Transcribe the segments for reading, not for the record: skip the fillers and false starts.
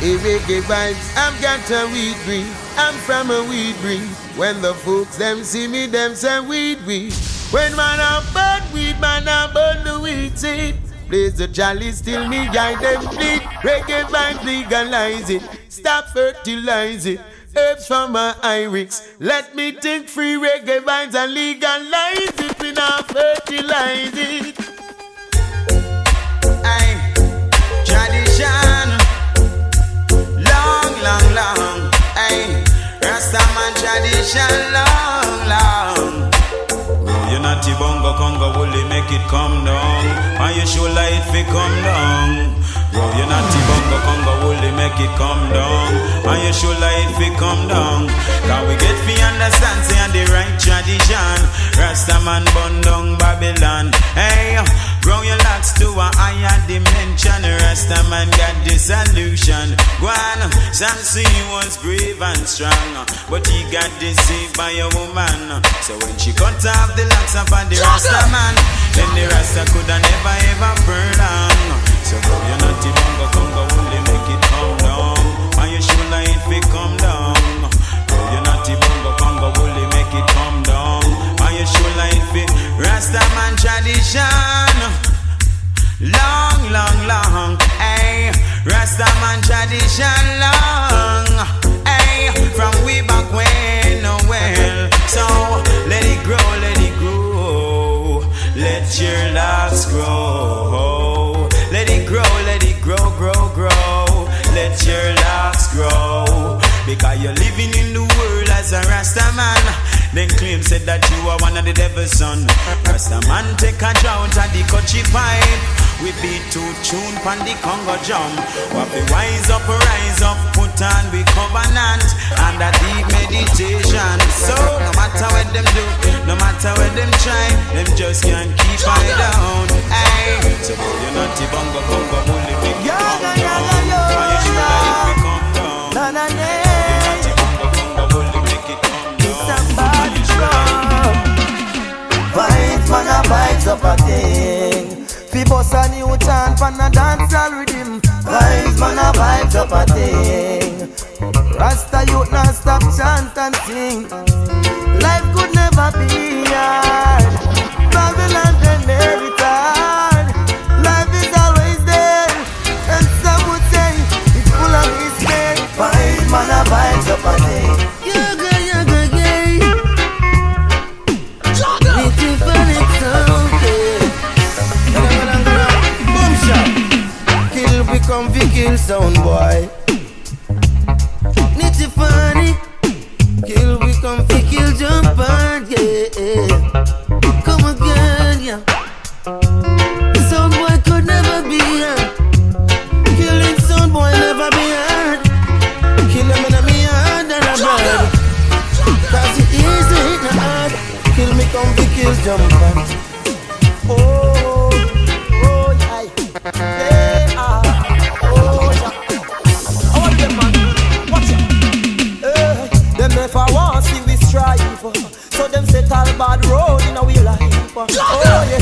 Hey, reggae vibes, I've got a weed breed. I'm from a weed breed. When the folks them see me, them say weed. When man a burn weed, man a burn the weed seed. Blaze the chalice till me guide them bleed. Reggae vibes legalize it. Stop fertilize it. Herbs from my Irix. Let me think free reggae vibes and legalize it. We now fertilize it. Aye, tradition, long. Aye, Rastaman tradition, long. You natty bongo congo woolly make it come down. And you show light fi come down. You natty bongo congo woolly make it come down. And you show light fi come down. Can we get fi understand say and the right tradition. Rastaman bun down Babylon. Hey, grow your locks to a higher dimension. Rastaman got the solution. Go on, Samson was brave and strong, but he got deceived by a woman. So when she cut off the locks of the Rastaman, then the Rasta coulda never ever burn on. So grow your natty bongo congo only make it come down. And you should light fi come down. Grow your natty bongo congo only make it come down. And you should light fi Rastaman tradition. Long, ay, Rastaman tradition long, ay, from way back when, oh well. So let it grow, let your locks grow. Let it grow, grow. Let your locks grow. Because you're living in the world as a Rastaman. Then claim said that you are one of the devil's son. Rastaman take a drought at the Kochi pipe. We beat to tune pan the Congo jump. What we rise up, put on we covenant and a deep meditation. So no matter what them do, no matter what them try, them just can't keep I down. Ay, so you're not the bongo bongo bully make it come down. And you should let it come down. You're not the bongo bongo bully make it come down. And you should let it. Vibes, man, a vibes up a thing. Fi boss a new chant pan a dancehall rhythm. Vibes, man, a vibes up a thing. Rasta youth not stop chant and sing. Life could never be hard. Babylon can make it hard. Life is always there, and some would say it's full of mistake. Vibes, man, a vibes up a thing. Come fi kill sound boy. Nitty funny. Kill we come fi kill jump on, yeah. Come again, yeah. Sound boy could never be hard. Killing sound boy never be hard. Kill him in me hand and a bird. Cause it easy in hard. Kill me come fi kill jump on. Oh, yeah. If I want see we strive, so them set all bad road in a way life. Oh yeah.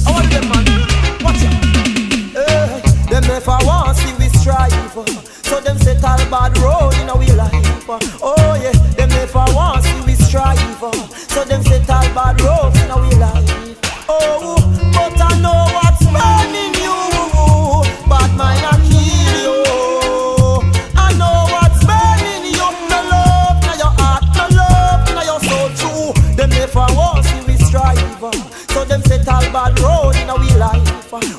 I want them man, watch it. Them if I want see we strive, so them set all bad road in a way life. Oh yeah. Them if I want see we strive, so them set all bad roads in a way life. Oh, but I know what's burning you. Bad mind I kill you. I know what's burning you. No love, no your heart, no love, no your soul true. Them never want see we strive, so them set all bad road in our life.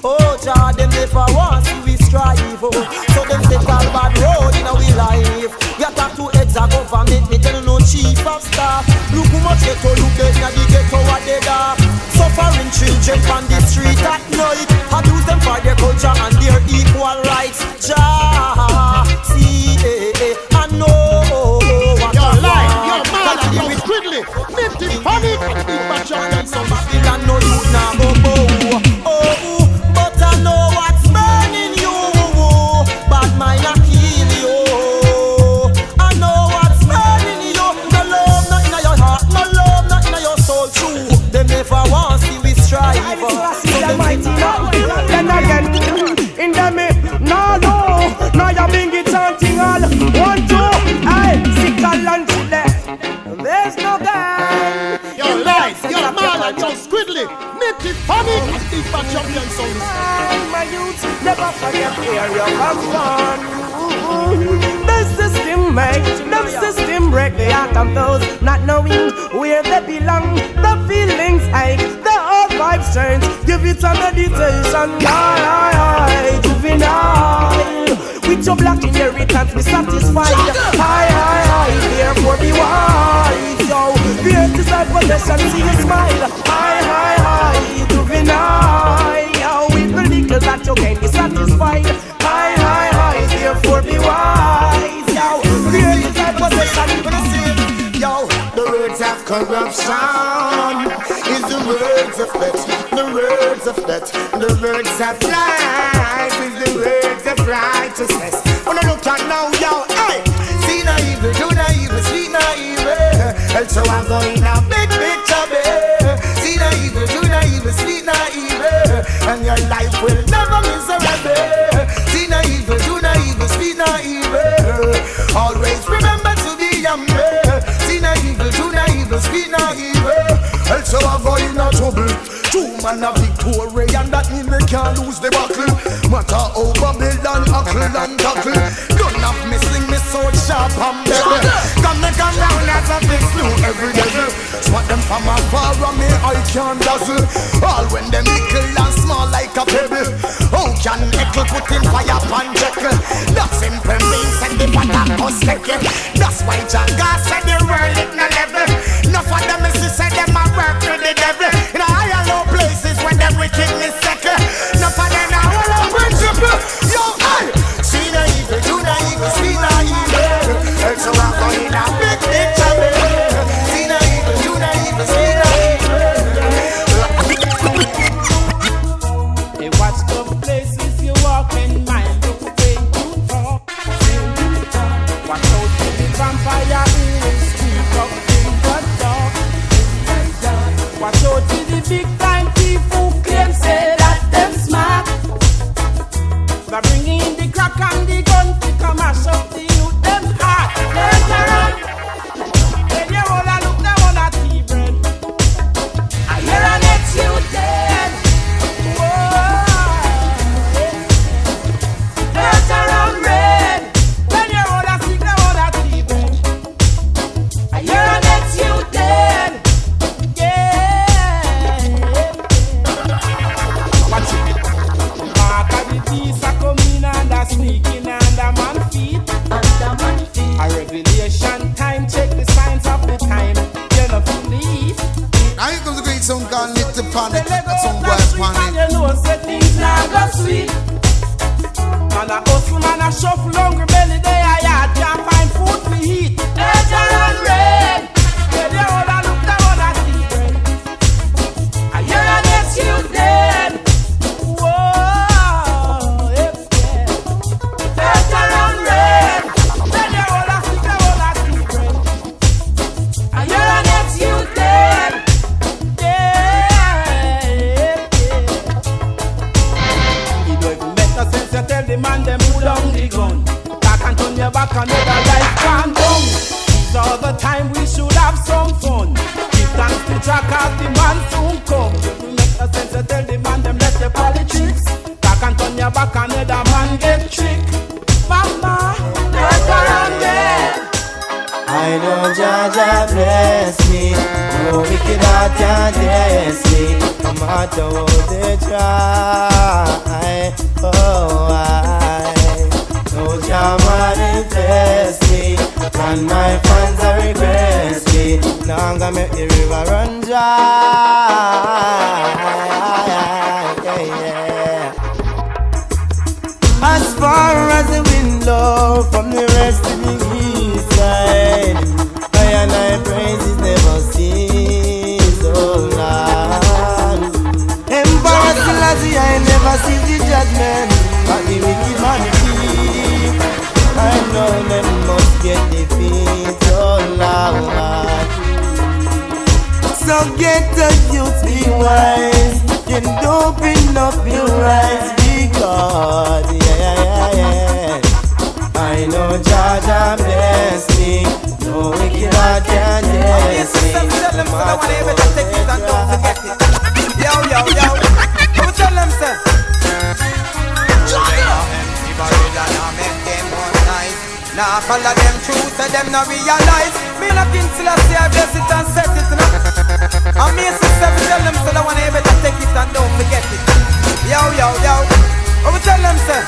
Oh Jah, them never want see we strive, so them set all bad road in our life. We attack two heads of government, me tell no chief of staff. Look how much ghetto look dead, now the ghetto what they da. Suffering children on the street at night. Abuse them for their culture and their equal rights. Jah, see, I know what you like. You're mad at you with quickly. Lift it, panic. If I try and some Babylon no you now go bow. Oh, but I know what's burning you. Bad mind I kill you. I know what's burning you. No love, not in your heart. No love, not in your soul true. Family, Natty, Panic, and Ifrica champion sound. My youth, never forget where you come from. The system makes, the system break the heart of those not knowing where they belong. The feelings ache, the old vibes change. Give it a meditation, juvenile. With your black inheritance, be satisfied. High, therefore be wise. Yo, fear to side possession, see you smile. High, juvenile. Yo, with the little that you can be satisfied. High, therefore be wise. Yo, fear to side possession. Yo, the words of corruption is the words of death. The words of death, the words of life is the words of righteousness. When I look at now, yo, hey, see na evil, do na evil, see na evil. And so I'm going a big trouble. See na evil, do na evil, see na evil. And your life will never miserable. See na evil, do na evil, see na evil. Always remember to be humble. See na evil, do na evil, see na evil. And so I'm going a trouble. Two man a victory and that mean they can't lose the battle. Matter over build and huckle and tackle. Don't have me sling me sword sharp and better. Come me come down as a big slew every devil. Swat them from afar and me I can't dazzle. All when them little and small like a pebble. How can nickel put in fire upon jekyll? That simple means and the water was second. That's why Jah said the world it no level. Enough of them is to say them a work with the devil. In a higher low places when them wickedness second. Enough of them now all on principle. Yo, hey! See the evil, do the evil, see the evil. And so I'm going a big trouble. See the evil, do the evil, see the evil. Hey, watch the places you walk in, mind the way you talk. Watch out for the vampire who will speak up in the dark. Watch out for the big time thief who claim say that them smart. They're bringing in the crack and the gun to come and shove the youth them heart. When you all a look, they want a tea bread. I hear an ex you dead. Earth around red. When you all a sick, they want a tea bread. I hear an ex you dead. Watch it. Mark of the beast a coming and a sneaking under man feet. A revelation time, check the signs of the time. You know feel the heat. Now here comes a great song called Little Panic. They let That song go boy of the street Panic. and you know say things now go sweet. Man a hustle, man a shuffle, hungry belly, they a yard, can't find food to eat. Edge around red. Where they all a look, they all a see bread. I hear an ex you dead. Whoa, it's dead. Edge around red. Where they all a see, they all a see bread. I hear an ex you dead. It don't even make no sense to tell the man them put down the gun. Back and turn your back and never life can down. These are the time we should have some fun. Give thanks to Jah cause the man soon come. It don't make no sense to tell the man them let the politics. Back and turn your back and another man get tricked. Mama, let's go around there. I know Jah bless me. No wicked heart can test me. No matter how they try. Oh, I know Jah manifest me. And my fans are request me. Now I'm gonna make the river run dry. Yeah. As far as the wind blow from the west to the east side, I and I praises never cease, oh Lord. Emperor Selassie, I never see the judgment, but the wicked man defeat. I know them must get defeat, oh Lord. So get the youth, be wise, and open up your eyes, because I know Jah bless me. No wicked heart can test me. No matter what they Now follow them through, so them not realize. Me not King Selassie, I bless it and set it. And me and sister, we tell them so the one you better take it and don't forget it. Yo, yo, yo. What we tell them, sir?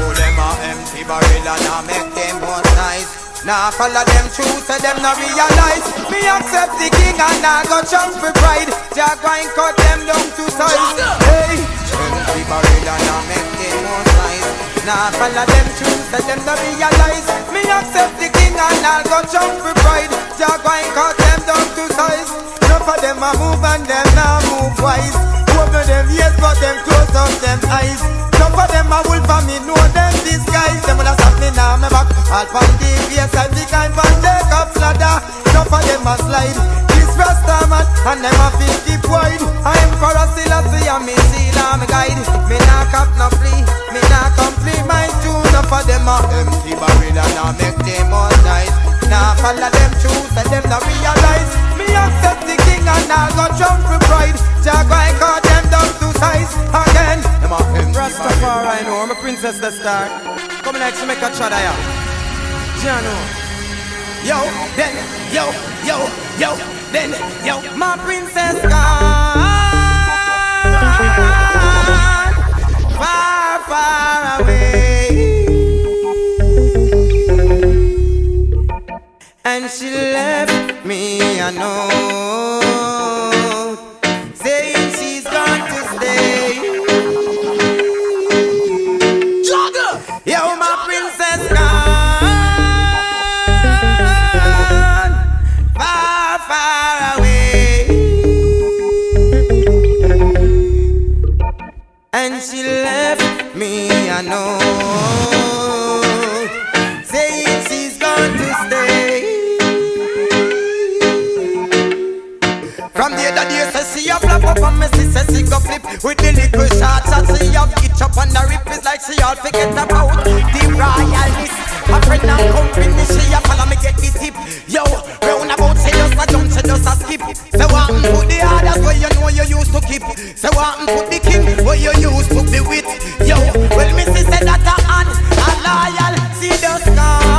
Oh, them are empty barrel and I make them more nice. Now follow them through, so them not realize. Me accept the king and I go chunk for pride. Jah go and cut them down to size. Hey, empty barrel and I make them more nice. Now follow them through, so them not realize. Me accept the king and I go chunk for pride. Jah go and cut them down to size. Enough of them a move and them now move wise. Open them ears but them close up them eyes. Enough of them a wolf and me know them disguise. Them wanna stop me now, me back. All from the face and the kind van Jacob's ladder. Enough of them a slide. This Rasta man and them a feel keep wide. I am for a Selassie and me seal and me guide. Me nah cap no flee, me nah complete my tune. Enough of them a empty barrel and I make them all nice. Now follow them through, so them not realize. Me accept the king and I go jump for pride. Jah go and cut them down to size again. Them a empty Rastafari, I know, I'm a princess the star. Come next to make a try ya. Jano. Yo, then, yo, then, yo. My princess gone far, far away. And she left me a note saying she's going to stay. Yo, my princess gone far, far away. And she left me a note saying she's going to stay. From the other day, say she a flap up and me say she go flip. With the little shots and she have itch up on the rip. It's like she all forget about the royalness. A friend and company, she a follow me get the tip. Yo, round about she just a jump, she just a skip. Say what put the others where you know you used to keep. Say what put the king where you used to be with. Yo, well me say that a hand, a loyal, see the scar.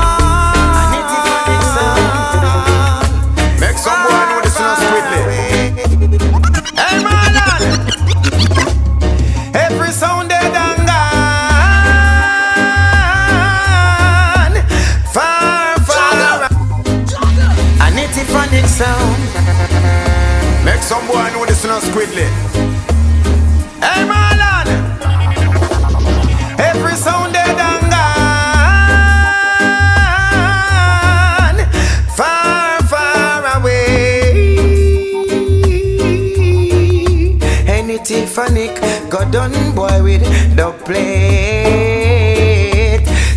Make some boy know this is sweetly. Hey man, every sound dead and gone, far, far. A native phonic sound. Make some boy know this is sweetly. Hey man, every sound dead and gone, far, far away. Anything phonic, go done boy with dubplate.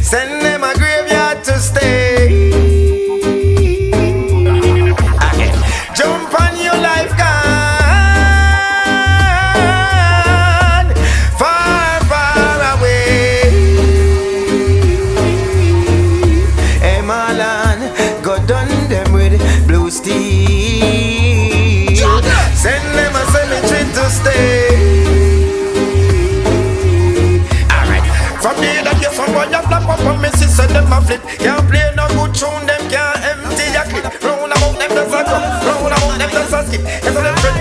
Send them a graveyard to stay. Okay. Jump on your life gone, far, far away. Hey Marlon, go done them with blue steel. Send them a cemetery to stay. Alright, from the that you some boy that flap up on me, sister them a flip. Can't play no good tune, them can't empty your clip. Round about them does a come, round about them does a skip. If them friend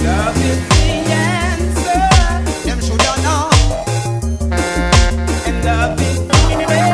love is the answer. Them shoulda know. And love is the way.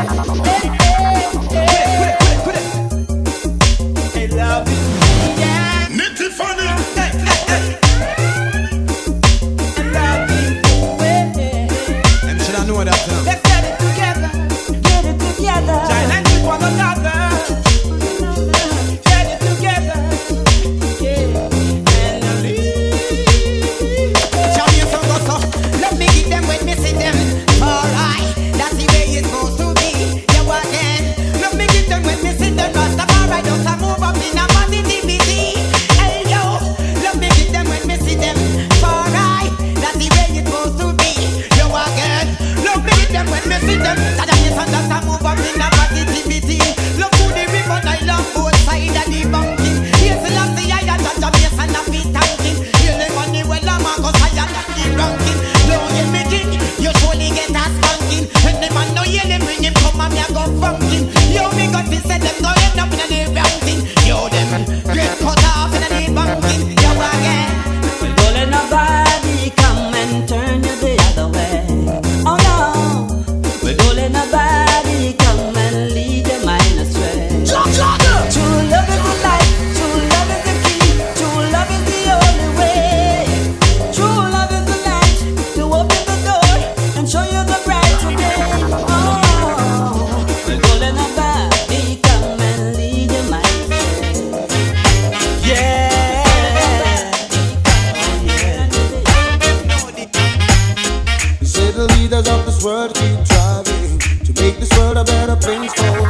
this world a better place for me.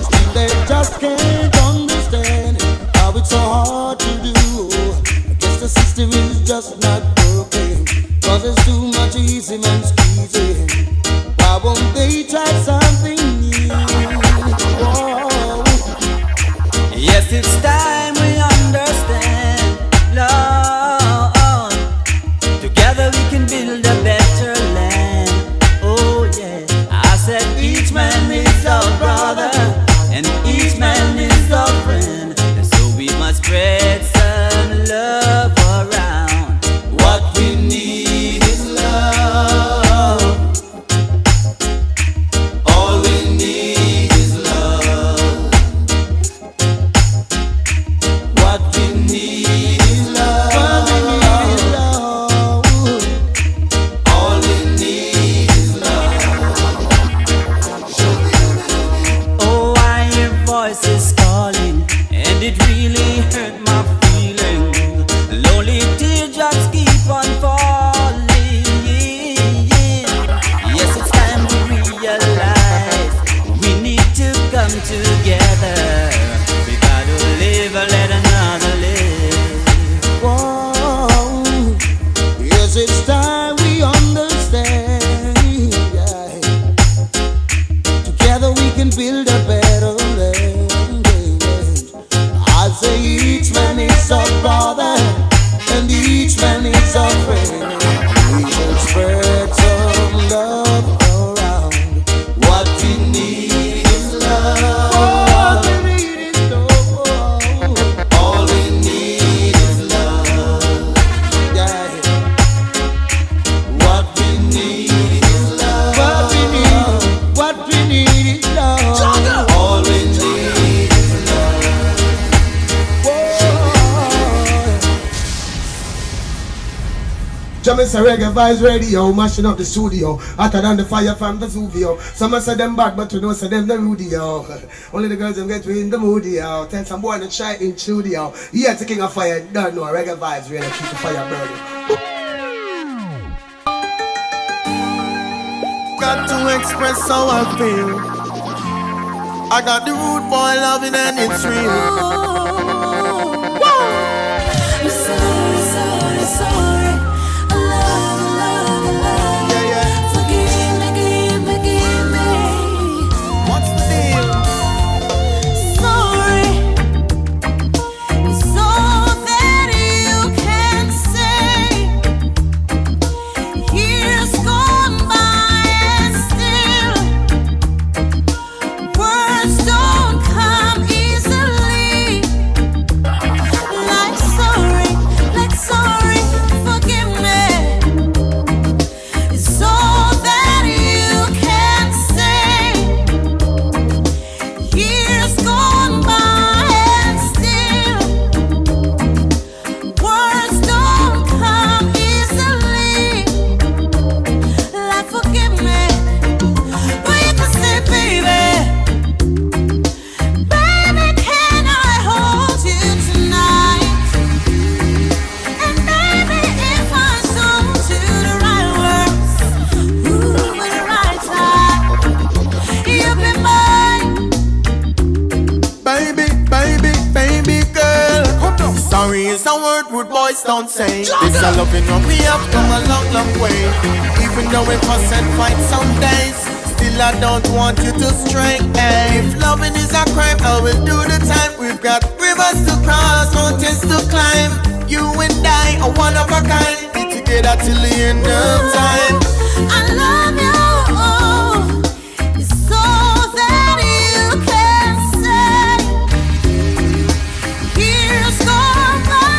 Still they just can't understand how it's so hard to do. I guess the system is just not working, cause there's too much easy man squeezing. Why won't they try something new? Whoa. Yes, it's time we understand, Lord. Together we can build a better land. Oh yeah, I said each man is our brother and each man is our friend, and so we must spread some love around. What we need is love. All we need is love. What we need is love. All we need is love. Oh, I hear voices calling, and it really hurt my feelings. Lonely teardrops keep on falling. Yes, it's time to realize we need to come together. We gotta live and let another live. Whoa. Yes, it's time we understand. Yeah. Together we can build a better land. I say each man is a brother and each man is a friend. We should spread some love around. What we need is love. All we need is love. All we need is love. Yeah. What we need is love. What we need is love. All we need is love. Jah Mason Reggae Vibes Radio, mashing up the studio, hotter than the fire from Vesuvio. Some say them bad, but you know say them the rudy, yo. Only the girls them get in the moody, yo. Tell some boy to try in studio. Yeah, the king of fire, don't know. Reggae Vibes really keep the fire burning. Got to express how I feel. I got the rude boy loving and it's real. I'm sorry, sorry, sorry. I love, Yeah, yeah. forgive me. What's the deal? Sorry, it's all that you can say. Years gone by and still words don't come easily. Like sorry, forgive me. It's all that you can say. Years gone by and still words don't come easily. Like forgive me, but you can say, baby, can I hold you tonight? And maybe if I told you the right words, with the right time, you'll be mine. Baby girl. Sorry is a word rude boys don't say. It's a loving one we have come a long way. Even though we fuss and fight some days, still I don't want you to stray. If loving is a crime, I will do the time. We've got rivers to cross, mountains to climb. You and I are one of a kind. Be together till the end of time. I love you. It's all that you can say. Years gone by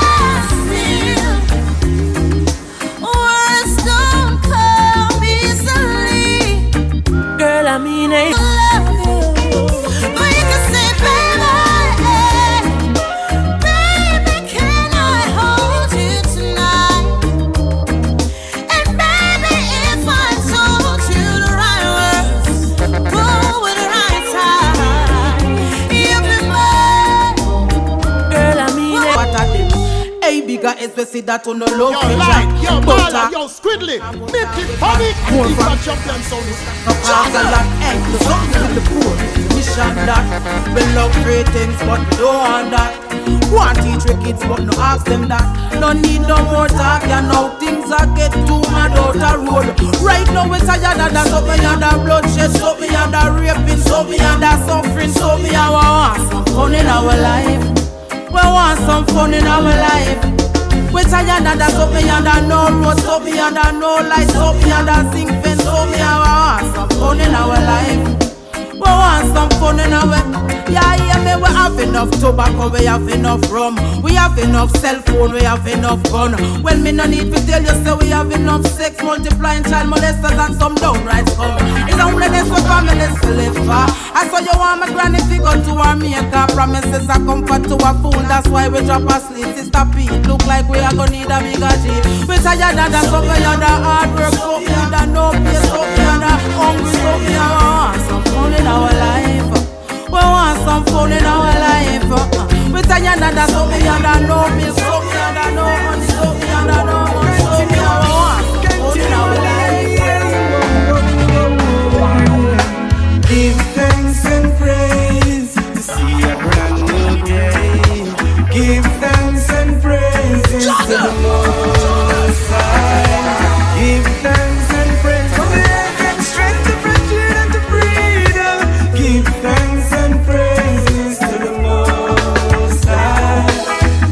and still words don't come easily. Girl, I mean I it. love you, but you can say, baby, can I hold you tonight? And baby, if I told you the right words, with the right time, you'll be mine. Girl, I mean it. What a them? Hey, bigger is we see that on the love. Yo, like, yo, Mala, yo, Squidly, make it funny. Keep a champion sound. Cause a lot egg, the something in the poor. Mission that, we love great things, but we don't want that. Want teach we kids, but no ask them that. No need no more talk, yeah, now things are get too mad out the road. Right now we're tired of that, so me under bloodshed, so me under raping, so me under suffering, so me want some fun in our life. We want some fun in our life. We tired of that, so me under no road, so me under no light, so me under sing fence, so me want some fun in our life. We want some fun in our yeah, me, we have enough tobacco, we have enough rum. We have enough cell phone, we have enough gun. Well, me no need to tell you, so we have enough sex, multiplying child molesters and some downright scum. It's only this what families to live for. I saw you want my granny to go to our maker. Promises are comfort to a fool, that's why we drop asleep. Sister Pete, look like we are gonna need a bigger G. We tired of that, so we are the hard work, so we are the no pay, so we are the hungry, so we are some fun in our life. We want some fun in our life. We tired of that, so we are no milk, so we are no money, so we are no money, so we want some fun in our life. Give thanks and praise to see a brand new day. Give thanks and praises to the Most High. Give thanks and praise for the life and strength to breathe and to breathe. Give thanks and praises to the Most High.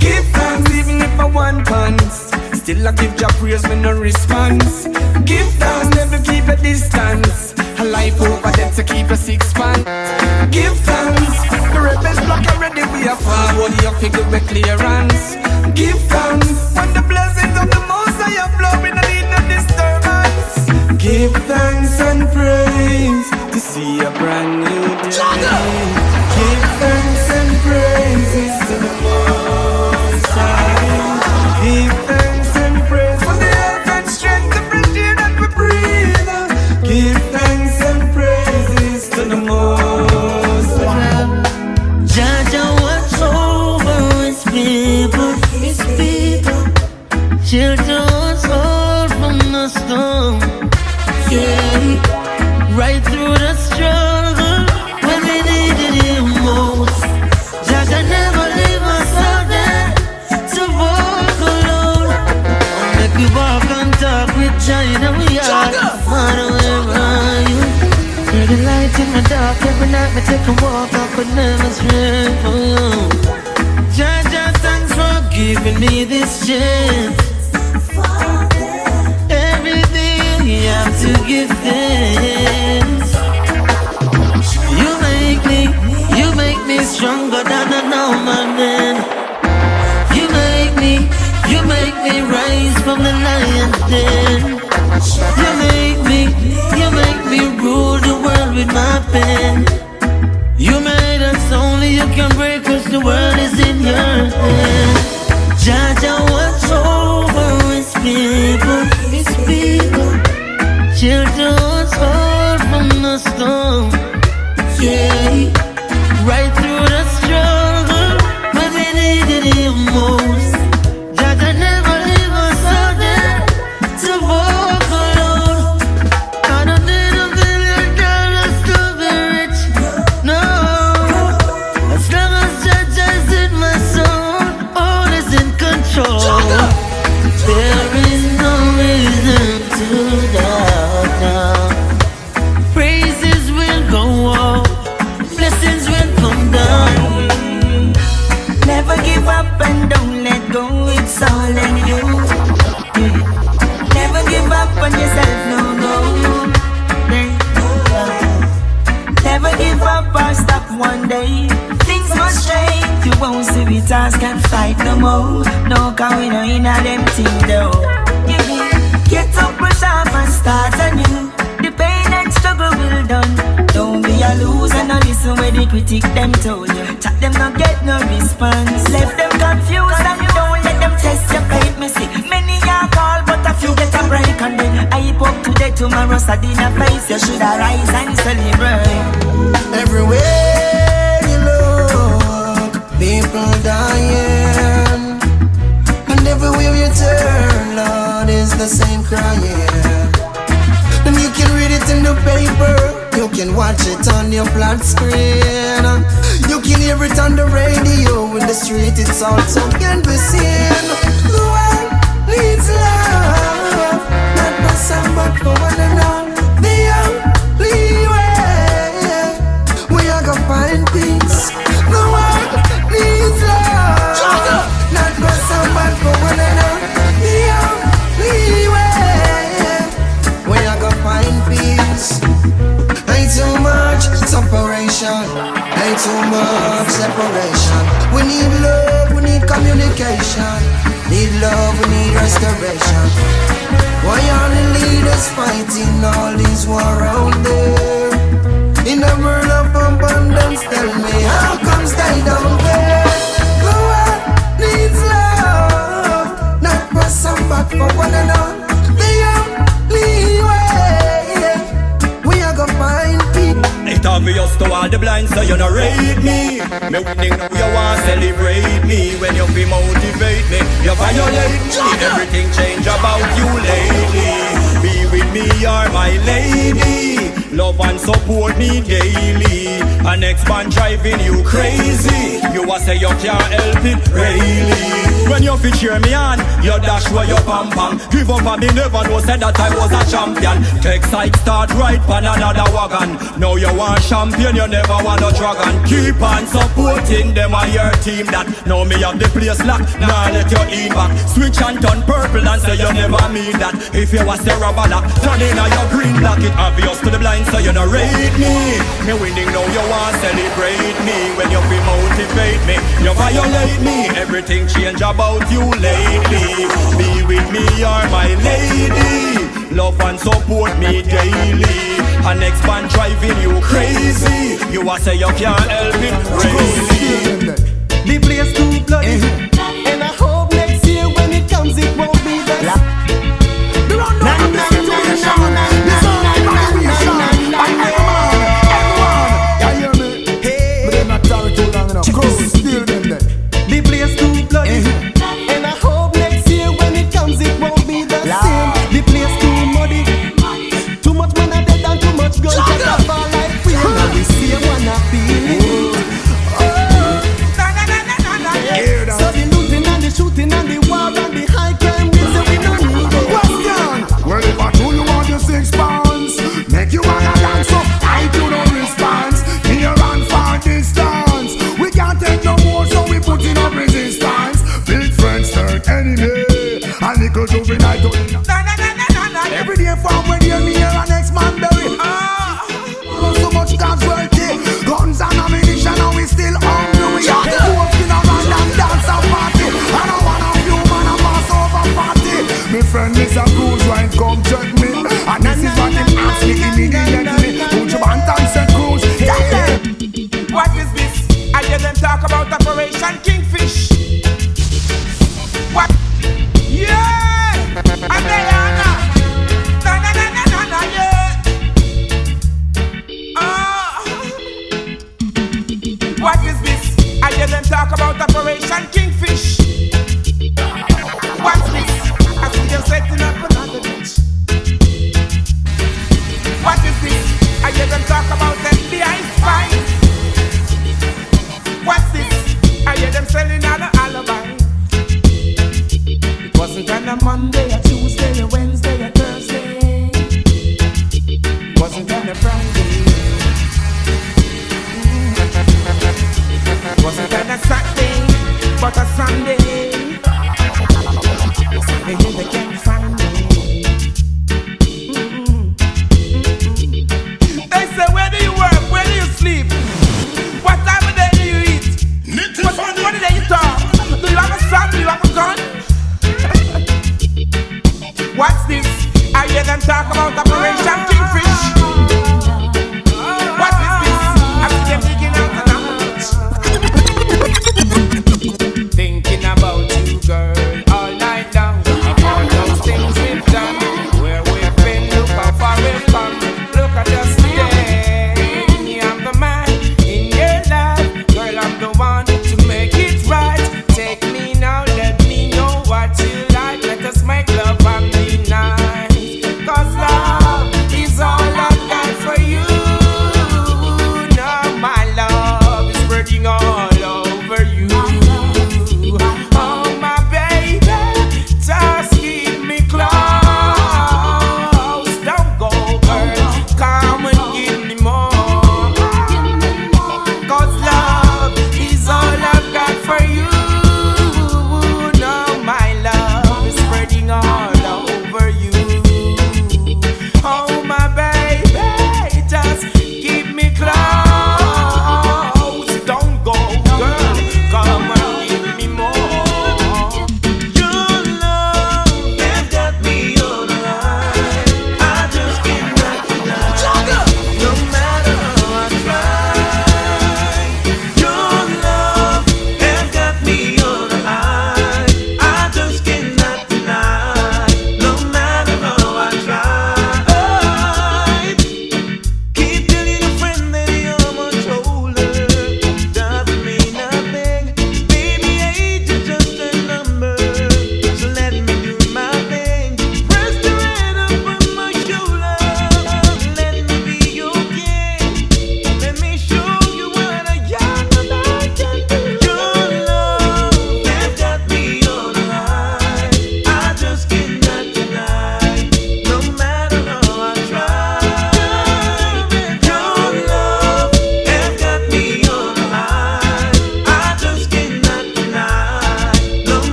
Give thanks even if I want pants. Still I give Jah praise when no response. Give thanks, never keep a distance. A life over them to keep a 6 pants. Give thanks, the rebels block already. We are forward, you figure with clearance. Give thanks, when the blessings of the Most High are flowing, I need no disturbance. Give thanks and praise to see a brand new day. Give thanks and praises to the Most High. Give thanks and praise for the health and strength to breathe that we breathe. Give thanks and praises to the Most High. Jah watch over his people, children's all from the storm. Yeah, right through the struggle when we needed him most. Jah can never leave us out there to walk alone. Make we walk and talk with Jah in our heart, matter where are you? You're the light in the dark, every night me take a walk, I could never stray for you. Jah, thanks for giving me this chance. Every day you have to give thanks. You make me stronger than a normal man. You make me rise from the lion's den. You make me rule the world with my pen. You made us, only you can break us, the world is in your hand. Jah watch over his people, children's all from the storm. Yeah, right through the struggle when we needed him most. Jah can never leave us out there to walk alone. I don't need $1 million to be rich, no. As long as Jah is in my soul, all is in control. There is no reason to doubt now. Praises will go up, blessings will come down. Never give up and don't let go, it's all in you. Never give up on yourself, no. Never give up or stop one day. Things must change, you won't see we task can't fight no more. No, cause we know in a them thing though. Get up, push off and start anew. The pain and struggle will done. Don't be a loser, no listen where the critic them told you. Chat them not get no response. Left them confused and you don't let them test your faith. Me see many are call but a few get a break. And then I up today, tomorrow sad in a face. You should arise and celebrate. Everywhere you look, people dying, and everywhere the same crying. And you can read it in the paper, you can watch it on your flat screen, you can hear it on the radio, in the street it's also can be seen. The world needs love, not for some but for one another. The only way we are gonna find peace. The world needs love, not for some but for one another. The only way we are gonna find peace. Ain't too much separation, ain't too much separation. We need love, we need communication. Need love, we need restoration. Why are the leaders fighting all these war out there? In a world of abundance, tell me how comes they don't care? The world needs love, not for some but for one another. The only way we are gonna find people. It's obvious to all the blind, so you don't rate me. Me winning now you want celebrate me. When you feel motivate me, you violate me. Everything change about you lately. Be with me, you're my lady. Love and support me daily. An next man driving you crazy. You a say you can't help it, really. When you fit cheer me on, you dash where you pam pam. Give up and me never know said that I was a champion. Take side start right pan another wagon. Now you want champion, you never want a dragon. Keep on supporting them and your team that. Now me have the place locked, now let you in back. Switch and turn purple and say you never mean that. If you was a rubber lock, turn in a your green block. It obvious to the blind so you don't rate me. Me winning now you want celebrate me. When you feel motivate me, you violate me. Everything change about you lately. Be with me, you're my lady. Love and support me daily. An next man driving you crazy. You a say you can't help it, really. The place too bloody, and I hope next year when it comes it won't be the the rundown of the situation. This all I vibration. I everyone. You hear me? Hey. But they're not tired too long enough. Cruz, still them there. The place too bloody, and I hope next year when it comes it won't be the same. The place too muddy, too much man are dead and too much guns that fall like rain. Now we see one a feeling. So the looting and the shooting and the war and the high crime we say we don't need it. Question. Well, if I told you want your 6 pounds, make you wanna dance so I do no response. Near and far distance, we can't take no more, so we put in up resistance. Big friends turn enemy, and little juvenile to every day from when you me and next man bury. So much casualty, guns and ammunition, and we still hungry. We are in a random dance party, and I want a few man a pass over party. My friend is a Cruz, wine come check me, and this is what him ask me immediately. Buju Banton said Cruz, what is this? I hear them talk about Operation Kingfish. What? Yeah! And they are now. Yeah. What is this? I hear them talk about Operation Kingfish. What's this? I see them setting up another bitch. What is this? I hear them talk about FBI spy. What's this? I hear them selling all the alibi. It wasn't on a Monday, a Tuesday, a Wednesday, a Thursday. It wasn't on a Friday. It wasn't on a Saturday, but a Sunday. They hear they can't find me. They say, where do you work? Where do you sleep? What time of day do you eat? What do you talk? Do you have a son? Do you have a gun? What's this? I hear them talk about Operation Kingfish. What is this? I see them digging out the numbers. Thinking about you, girl, all night long. Of all those things we've done, where we've been, look how far we've come. Look at us today. I'm the man in your life, girl. I'm the one to make it right. Take me now, let me know what you like. Let us make love on me now.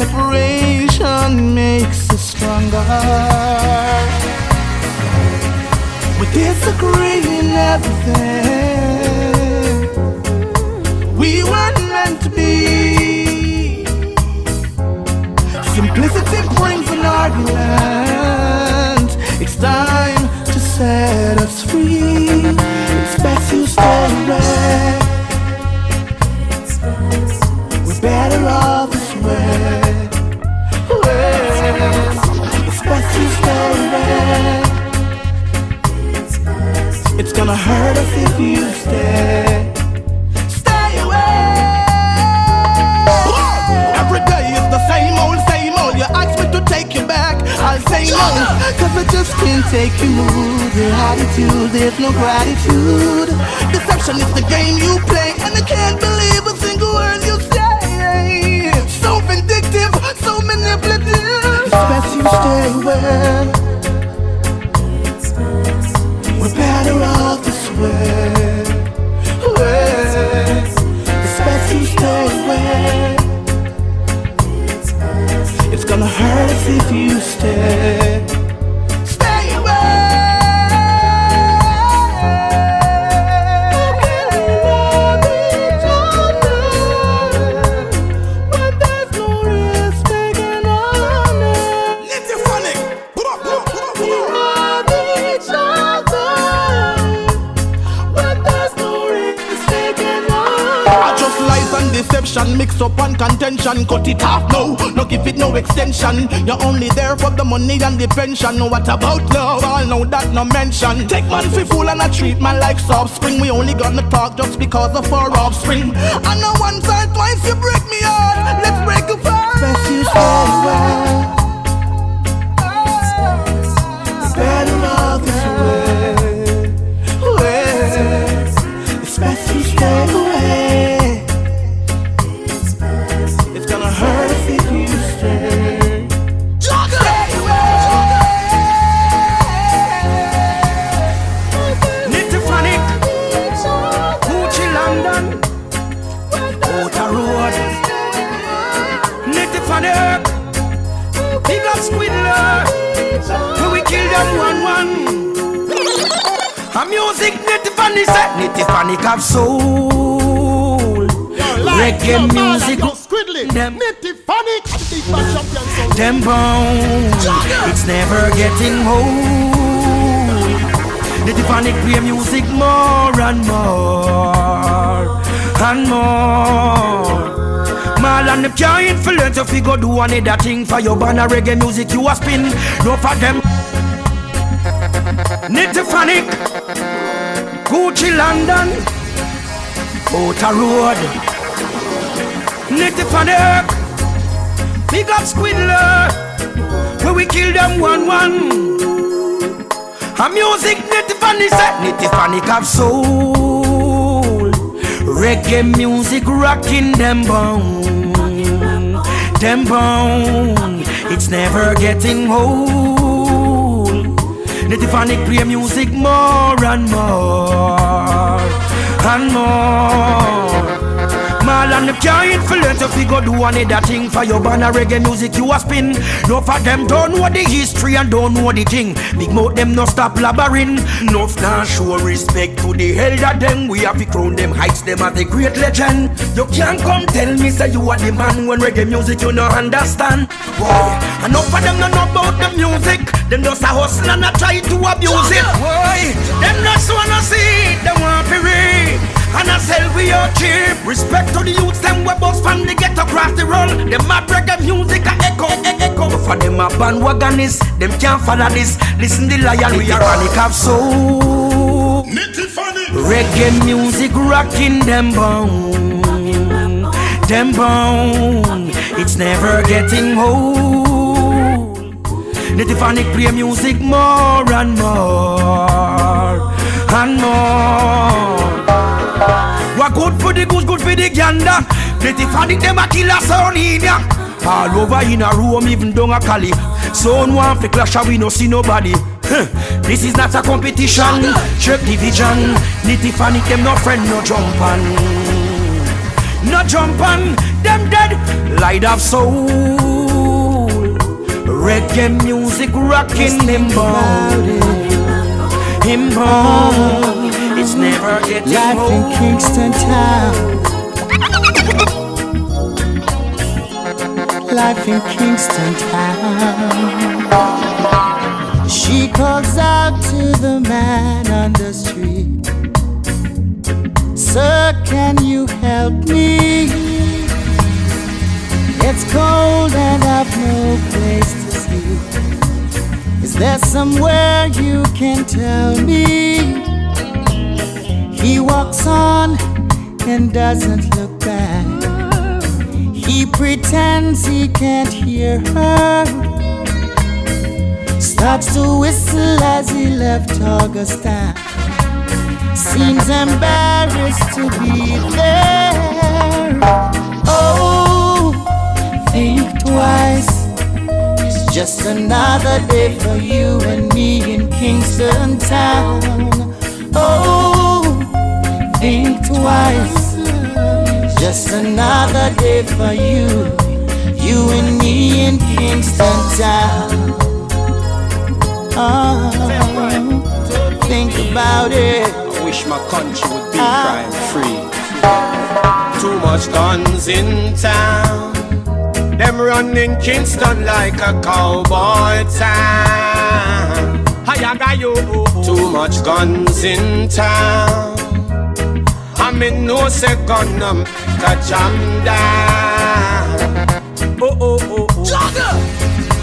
separation makes us stronger. We disagree in everything. We weren't meant to be. Simplicity brings an argument. It's time to set us free. It's best you stay away. We're better off this way. It's best you stay away. It's gonna hurt us if you stay. Stay away. Every day is the same old, same old. You ask me to take you back, I'll say no, cause I just can't take you. Your attitude, there's no gratitude. Deception is the game you play, and I can't believe a single word you say. So vindictive, so manipulative. It's best you stay away. We're better off this way. It's best you stay away. It's gonna hurt us if you stay. Stay away. When there's no respect and honor. Let it funny. Deception, mix up and contention. Cut it off now, no give it no extension. You're only there for the money and the pension. What about love? All know that no mention. Take man for fool and I treat man like soft spring. We only gonna talk just because of our offspring. I know once or twice you break me heart. Let's break apart. Best you stay away. Better off this way. It's best you stay away. Hurt if you stay. Stay away. Nitty Gucci London, Outer Road. Nitty big up Squidler. We kill them 1-1. A music Nitty set. Nitty have soul. Reggae music. Them them bones, it's never getting old. The Tiffany play music more and more and more. Man and them can't influence if you go do another thing for your banner reggae music you a spin. No for them. Tiffany, Gucci London, Outer Road. Tiffany. Big up Squidler, where we kill them 1-1. A music Nitty have soul. Reggae music rocking them bone. Them bone, it's never getting old. Nitty play music more and more and more. Man and them can't influence if you go do another thing for your banner reggae music you a spin. No for them don't know the history and don't know the thing. Big mouth them no stop blabbering. No nah show respect to the elder them. We have to crown them heights them as a great legend. You can't come tell me say you are the man when reggae music you no understand. Boy, and no for them no know about the music. Them just a hustle and a try to abuse it. Boy, them just wanna see it, they want to read. And I sell we your cheap. Respect to the youths, them we bust from the ghetto across the road. Them a reggae music a echo. For them a bandwagonists, them can't follow this. Listen the lion, we are panic have soul. Reggae music rocking them bone. Them bone, it's never getting old. Nitty play music more and more and more. What good for the goose, good for the gander. Pretty funny, them a killer sound in ya. All over in a room, even down a Cali. So one for clash, we no see nobody. This is not a competition. Check division. Nitty funny, them no friend, no jump on. No jump on, them dead. Light of soul. Reggae music rocking him home. It's never getting life old. in Kingston town. Life in Kingston town. She calls out to the man on the street. Sir, can you help me? It's cold and I've no place to sleep. Is there somewhere you can tell me? He walks on and doesn't look back. He pretends he can't hear her. Starts to whistle as he left Augusta. Seems embarrassed to be there. Oh, think twice. It's just another day for you and me in Kingston town. Oh, think twice. Just another day for you and me in Kingston town. Oh, think about it. I wish my country would be crime free. Too much guns in town. Them running Kingston like a cowboy town. Too much guns in town. I mean no second to jam down.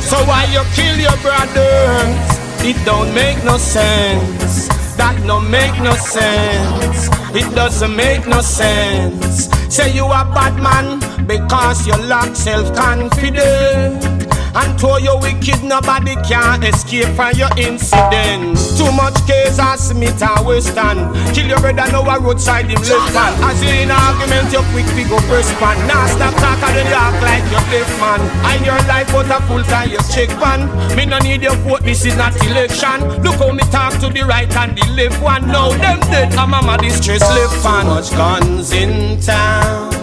So why you kill your brothers? It don't make no sense. That no make no sense. It doesn't make no sense. Say you a bad man because you lack self-confidence. And to your wicked, nobody can escape from your incident. Too much case as Smith and Western. Kill your brother now a roadside him left man. As you in argument, you quick to go press pan. Now stop talking then you act like you're left man. And your life but a full time you check pan. Me no need your vote, this is not election. Look how me talk to the right and the left one. Now them dead and mama distress left fan. Too much guns in town.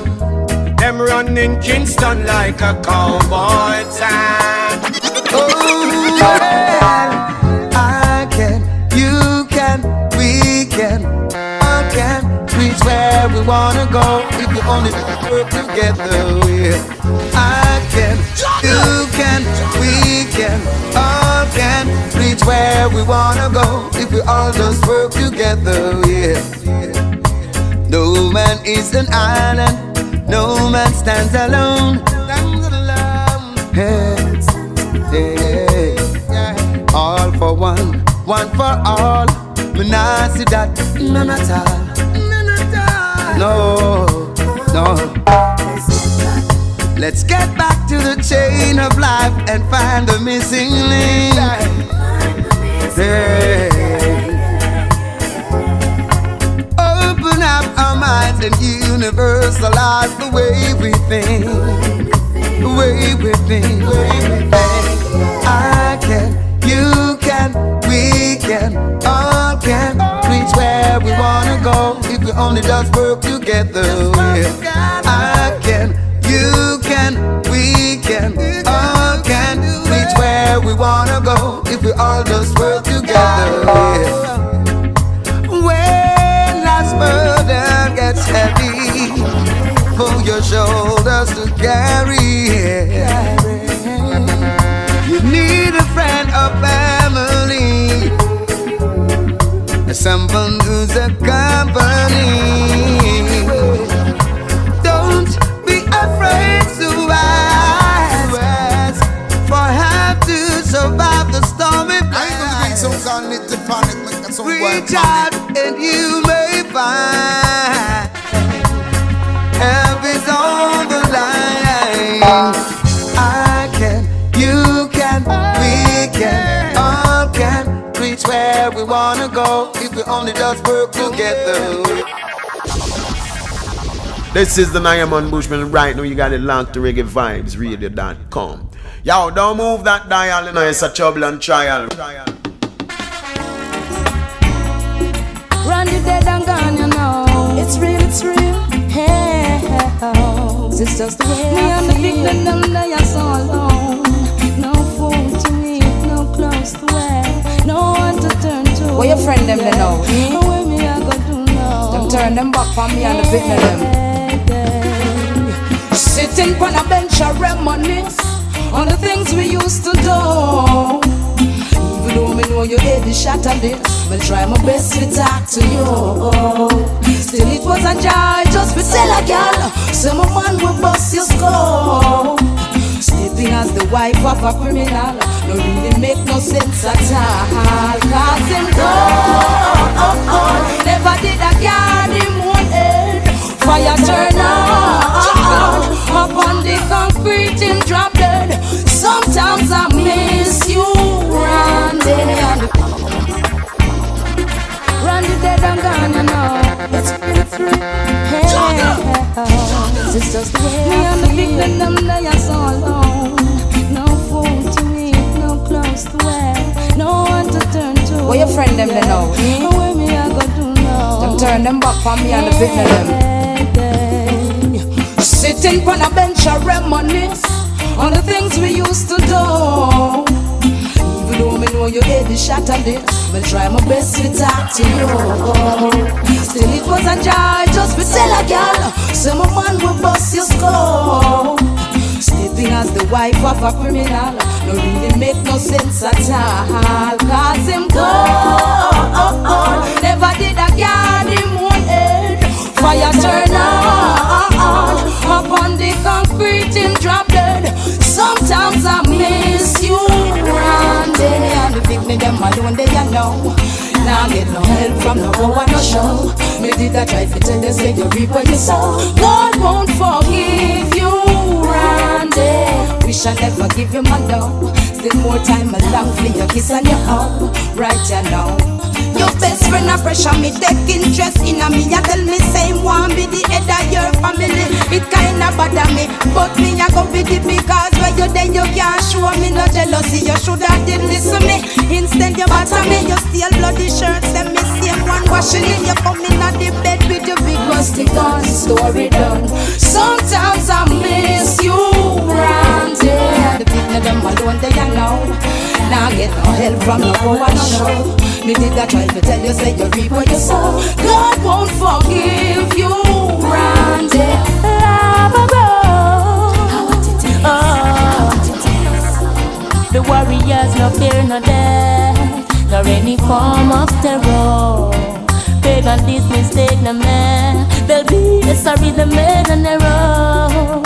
Them running Kingston like a cowboy town. Oh, yeah. I can, you can, we can, all can reach where we wanna go if we only work together. Yeah. I can, you can, we can, all can reach where we wanna go if we all just work together. Yeah. No man is an island. No man stands alone. Hey, hey, yeah. All for one, one for all. Me nah see that, none at all. No, no. Let's get back to the chain of life and find the missing link. Hey. Open up our minds and universalize the way we think. The way we think. I can, you can, we can, all can reach where we wanna go if we only just work together. I can, you can, we can, all can reach where we wanna go if we all just work together. When life's burden gets heavy for your shoulders to carry, you need a friend or family, someone who's a company. Don't be afraid to ask for help to survive the stormy blast. Reach out and you may find help is on the line. I can, you can, we can, all can reach where we wanna go if we only just work together. This is the Nyaman Bushman. Right now you got it locked to Reggae Vibes Radio.com. Yo, don't move that dial, you know, it's a trouble and trial. Run you dead and gone, you know. It's real, it's real. Hey, it's just the way me and the big them they are so alone. No food them they know. Them turn them back for me and the victim them. Sitting on a bench and reminisce on the things we used to do. Even though me know you hate the shot of this, but try my best to talk to you. Still it was a joy just to tell a girl, some man will bust your skull. Stepping as the wife of a criminal, no really make no sense at all. Cause him go, never did a girl him one head. Fire turn on, up on the concrete him drop dead. Sometimes I miss you, Randy. Randy dead and gone, you know. Hey, it's just the way me and the victim them they are so alone. No food to eat, no clothes to wear, no one to turn to. What your friend them they know? Where me I go to know? Them turn them back for me and the victim them. Sitting on a bench and reminisce on the things we used to do. Even though me know you hate the shot of this, but try my best to talk to you. Still it was a joy just to tell a girl, some man will bust your skull. Stepping as the wife of a criminal, no really make no sense at all. Cause him go, never did a girl him one head. Fire turn on, up on the concrete him drop dead. Sometimes I miss you, Randy. And the victim them alone they you know. Now get no help from no one no show. Me did I try to tell you say you reap what you sow. God won't forgive you, Randy. Wish I never give you my love. Still more time along for your kiss and your hug. Right you know. Your best friend a pressure me take interest in a me. You tell me same one be the head of your family. It kinda bother me, but me a go with it because when you then you can't show me no jealousy. You shoulda did listen me. Instead you batter me. You steal bloody shirts and me same one washing in. You come in at the bed with your big rusty gun. Story done. Sometimes I miss you, Randy. The people them alone they you know. Now get no help from no one show. Me did I try to tell you, say you reap what you sow. God won't forgive you, Randy. The warriors no fear no death, nor any form of terror. Pagan this mistake no man, they'll be sorry the made an error.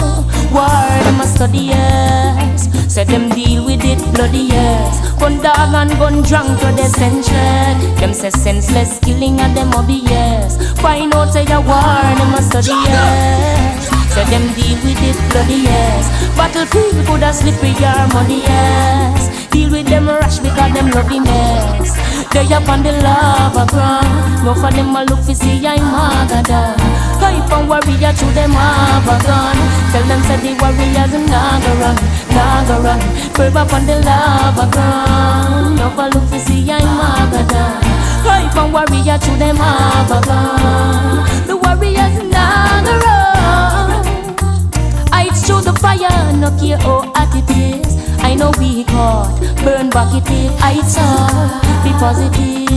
War them must study yes, say them deal with it bloody yes. Gun dog and gun drunk to the century. Them say senseless killing and them hobby yes. Find out say the war them must study yes. Say them deal with it bloody yes. Battlefield could have slippery your money yes. Deal with them rush because them love the mess. They up on the lava ground. No for them a look for see I'm magada. Hype and warrior to them have a gun. Tell them say the warriors naga run. Curve up on the lava ground. No for look for see I'm magada. Hype and warrior to them have a gun. The warriors naga run. I through the fire, no care how hot it is. I know we caught, burn back it is. I saw, be positive.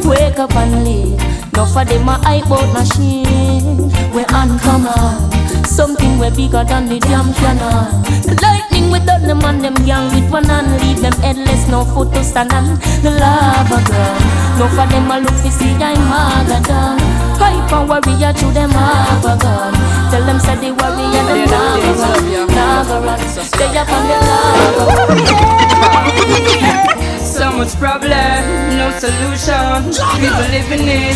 Wake up and live. No for them a hype out machine. We uncommon. Something way bigger than the damn cannon. The lightning with all them and them gang with one hand. Leave them headless, no foot to stand on. The lava ground. No for them a look to see I'm magada. Hype and warrior to them have a gun. Tell them say the warrior them naga run. Stay up on the lava. So much problem, no solution. People living in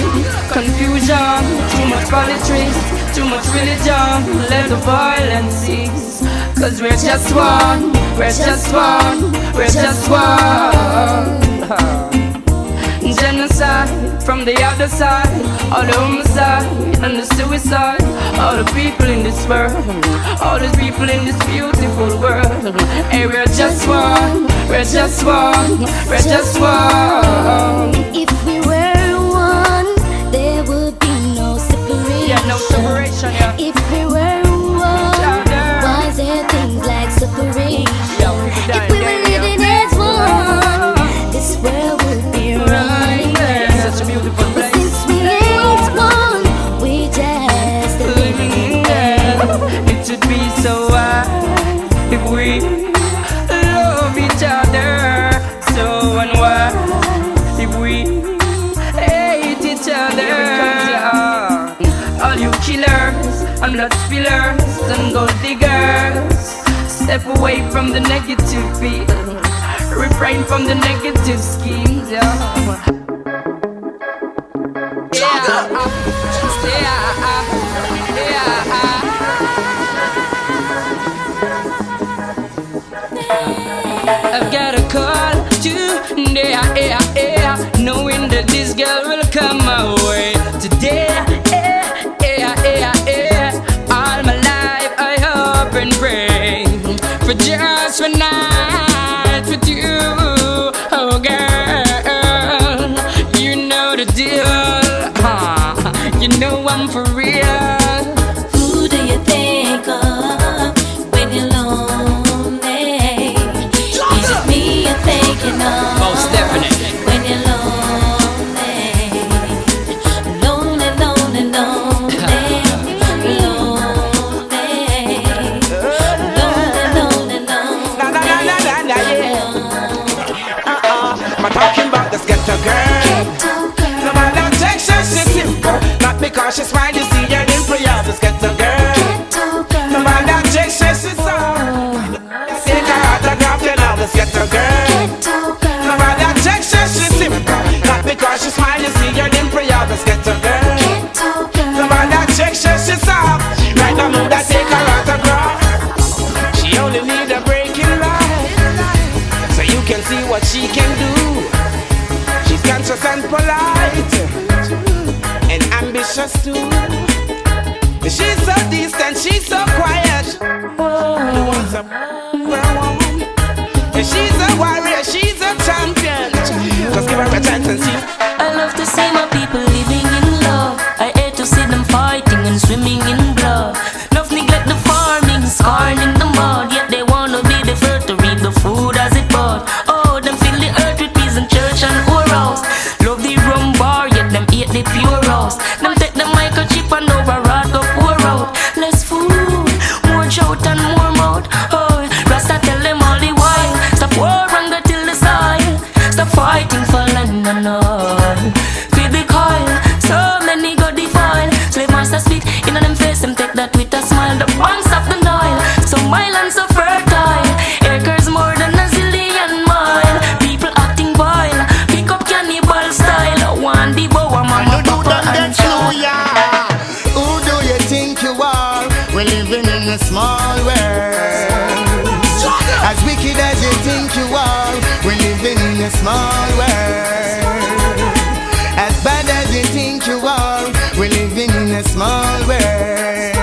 confusion. Too much politics, too much religion. Let the violence cease. Cause we're just one, we're just one, we're just one. Genocide from the other side. All the homicide and the suicide. All the people in this world. All the people in this beautiful world. Hey, we're just one. We're just one. We're just one. If we were one, there would be no separation. Yeah, no separation, yeah. If we were one, why is there things like separation? If we were living as one, this world would be running. and blood spillers and gold diggers. Step away from the negative feel, refrain from the negative schemes, yeah. I've got a call today, knowing that this girl will come my way today. All my life I hope and pray for just one night with you, oh girl. You know the deal, you know I'm for real. Who do you think of when you're lonely? Is it me you're thinking of? Most definitely. When you're lonely, lonely, lonely, lonely, I'm talking about this ghetto girl. No matter Texas, she's simple. Not because she's smile, you see her dimple. Yeah, this ghetto girl. No matter Texas, she's all. Take her autograph, you know this ghetto girl. No matter Texas, she's simple. Not because she's smile, you see her dimple. Yeah, this ghetto girl. No matter Texas, she's all. Right now, move that take her autograph. She only need a break in life, so you can see what she can do. She's conscious and polite, and ambitious too. She's so distant, she's so quiet. And she's a warrior, she's a champion. Just give her a chance and see. I love to see my people living in love. I hate to see them fighting and swimming in blood. Enough neglect the farming, scarring in the mud. Yet they wanna be the first to reap the food as it bud. Oh, them fill the earth with peace and church and whorehouse. Love the rum bar, yet them eat the pure house. Them take the microchip and override go pour out. Less food, more shout and more mouth. Oh, Rasta tell them all the while. Stop war and go till the soil. Stop fighting for land and all. Feed the coil, so many go defile. Slave master spit in them face, them take that with a smile. The banks of the Nile, so my land so fertile. Acres more than a zillion mile. People acting vile, pick up cannibal style. One devour mama, papa and child. Who do you think you are? We're living in a small world. As wicked as you think you are, we're living in a small world. As bad as you think you are, we're living in a small world.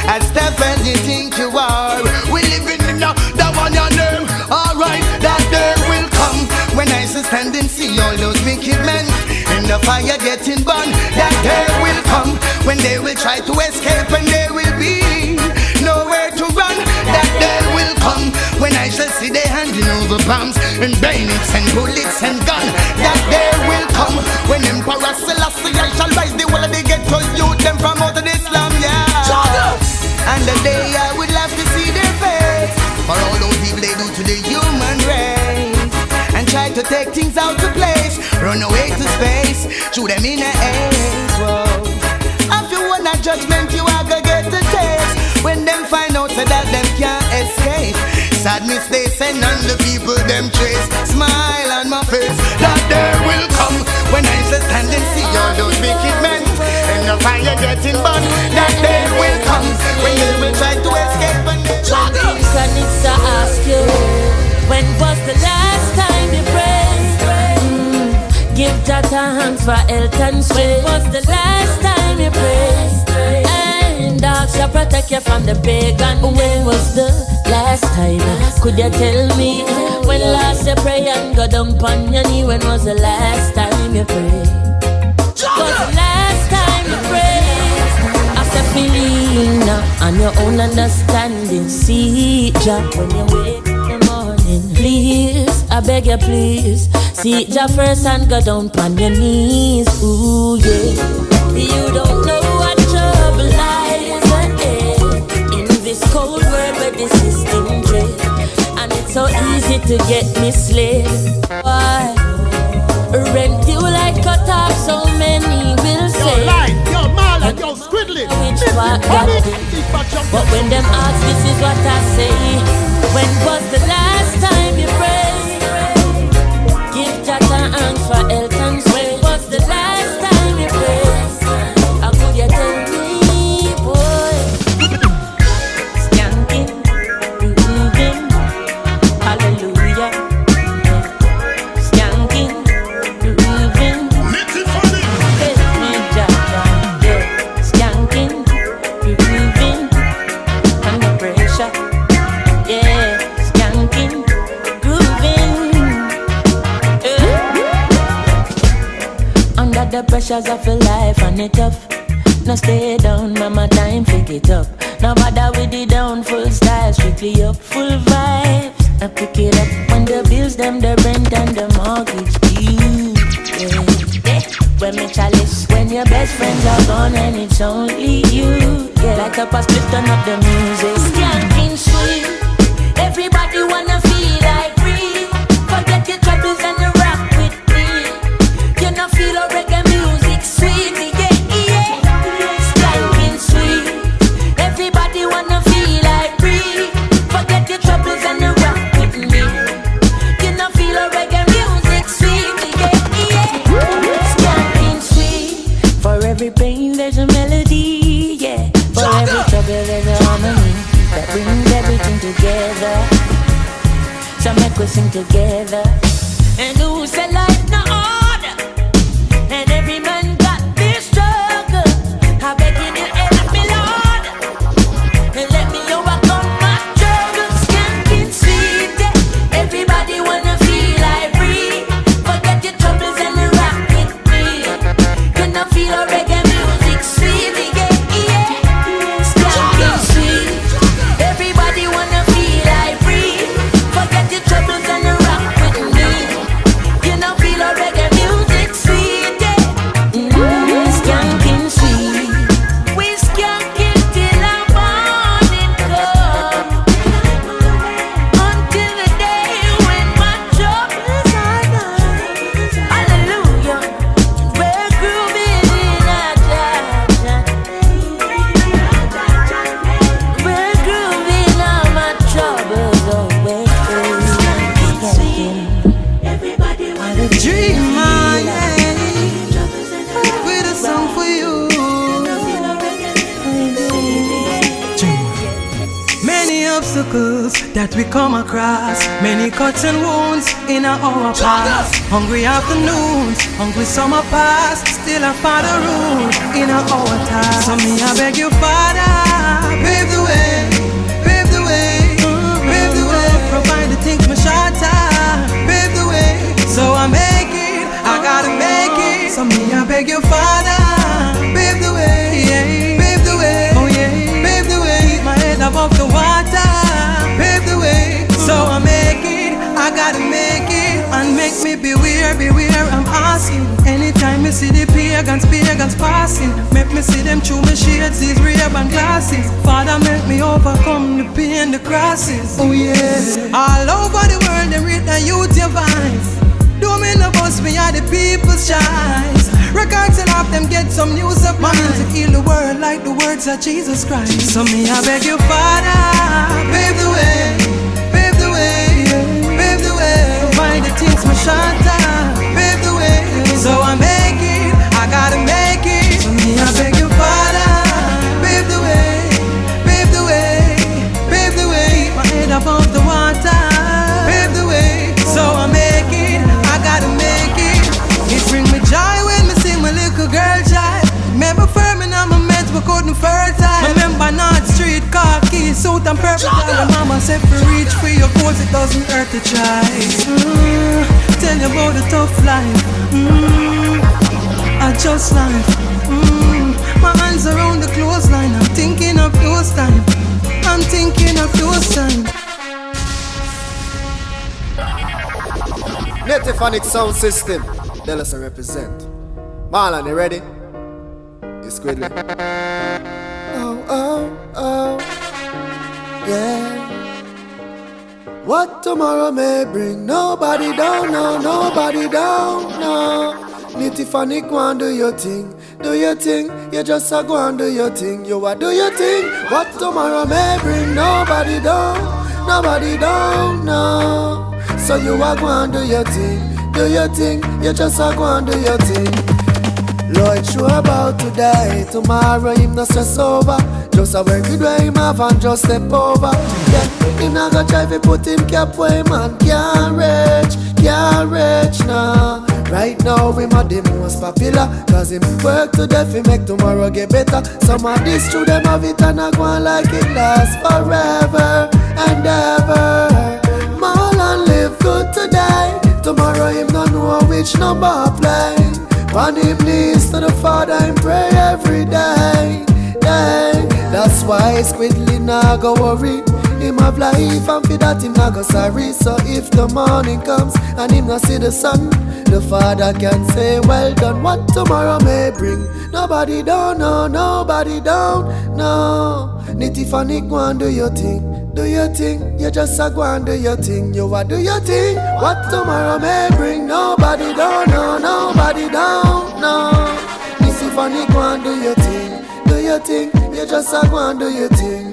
As tough as you think you are, we're living in the one you know. Alright, that day will come when I stand and see all those wicked men in the fire getting burned. That day will come when they will try to escape and there will be nowhere to run. That day will come when I shall see they handing over bombs and bayonets and bullets and guns. That day will come when Emperor Selassie I shall rise the whole of the ghetto youth them from out of the slum, yeah. And the day I would love to see their face for all those people they do to the human race and try to take things out of place, run away to space, shoot them in the ace. Whoa. If you want a judgment, you are gonna get the taste when them find out so that them can't escape. Sadness they send on the people them trace. Smile on my face. That day will come when I shall stand and see all those wicked men and the fire getting burned. That day will come when they will try to escape and Chronixx, I ask you, when was the last time you prayed? Give Jah thanks for health and strength. When was the last time you prayed? And dogs shall protect you from the pagan. When was the last time? Could you tell me? When last you pray and go down on your knee? When was the last time you prayed? Was the last time you prayed? After feeling on your own understanding, see Jah when you wake in the morning. Please, I beg you please, see Jah first and go down on your knees. Ooh yeah, you don't know what trouble lies ahead in this cold world where the system dread, and it's so easy to get misled. Why rent you like cut off? So many will say. Yo, Line, yo, Marlon, yo, Squidly. Which part got it? But when them ask, this is what I say. When was the last time you prayed? Give Jah thanks for health and strength. When was the last time you prayed? How could you tell me, boy? Skanking, grooving, hallelujah. Skanking, grooving, take me Jah, yeah. Skanking, grooving, under pressure, yeah. Skanking, grooving, under the pressures of your life and it tough. Now stay down, mama, time pick it up. Now bother with the down, full style, strictly up, full vibes. I pick it up when the bills, them, the rent and the mortgage due. Yeah. When me chalice, when your best friends are gone and it's only you. Yeah, like a past lift, turn up the music. Skanking sweet, everybody wanna feel like free. Forget your troubles and rock with me. You know feel a reggae music sweet, yeah, yeah. Skanking sweet, everybody wanna feel like free. Forget your troubles and rock with me. You know feel a reggae music sweet, yeah, yeah. Skanking sweet, for every pain there's a melody, yeah. For every trouble there's a harmony that brings everything together. So make us sing together. And who said life no order? And every man got this struggle. I beg you to help me, Lord, and let me overcome my troubles. Skanking sweet, yeah. Everybody wanna feel like free. Forget your troubles and rock with me. You know feel a reggae music sweet, yeah, yeah. Skanking sweet, everybody wanna feel like free. Forget your troubles and rock with me. You know feel a reggae music sweet, yeah. Skanking sweet, we skanking till our morning come, until the day when my troubles are gone. Hallelujah, we're grooving in our Jah. We're grooving all my troubles away. Everybody wanna Dream on, yeah. With a song for you. Many obstacles that we come across, many cuts and wounds in our past. Hungry afternoons, hungry summer past, still I find a room in our time. So me I beg you, Father, pave the way, pave the way, pave the way. Provide the things my shatter, pave the way. So I make it, I gotta make it. So me I beg you, Father, pave the way, yeah. Pave the way, oh yeah, pave the way. Keep my head above the water, pave the way. So I make it, I gotta make it, and make me beware, beware. I'm asking. Anytime you see the pagans passing, make me see them through my shades, these Ray-Ban glasses. Father, make me overcome the pain, the crosses. Oh yeah, all over the world they read the youth your vibes. Do me no boss, me are the people's choice. Records and off them get some news of mine to heal the world like the words of Jesus Christ. So me I beg you, Father, pave the way, pave the way, pave the way. Provide the things my shatter, pave the way. So I make it, I gotta make it. So me I beg you, Father, pave the way, pave the way, pave the way. Keep my head above the water, pave the way. So I make it, I gotta make it. It bring me joy when me see my little girl child. Remember firm and I'm a meds but couldn't fertile. Remember North Street, car keys, suit and purple. And mama said for reach for your cause, it doesn't hurt to try. Tell you about the tough life. I just life. My hands around the clothesline. I'm thinking of those times. I'm thinking of those times. Native sound system. Dallas I represent. Marlon, you ready? It's Squidly. Oh, oh, oh. Yeah. What tomorrow may bring, nobody don't know, nobody don't know. Native go and do your thing. do your thing. You just a go and do your thing. You a do your thing. What tomorrow may bring, nobody don't know. So you a go and do your thing. Do your thing. You just a go and do your thing. Lord, sure about today. Tomorrow him no stress over. Just a work it where him have and just step over. Yeah, him not go try to put him cap where him man can't reach now. Right now him a the most popular, cause him work to death he make tomorrow get better. Some of this true them have it and I go on like it lasts forever and ever. Marlon live good today. Tomorrow him don't know which number play. On him knees to the Father and pray every day. That's why Squidly nah go worry. Him have life and for that him nah go sorry. So if the morning comes and him not see the sun, the Father can say well done. What tomorrow may bring, nobody don't know. Natty funny, go and do your thing. Do your thing, you just a go and do your thing. You a do your thing. What tomorrow may bring, nobody don't know. Natty funny, go and do your thing. Do your thing, you just a go and do your thing.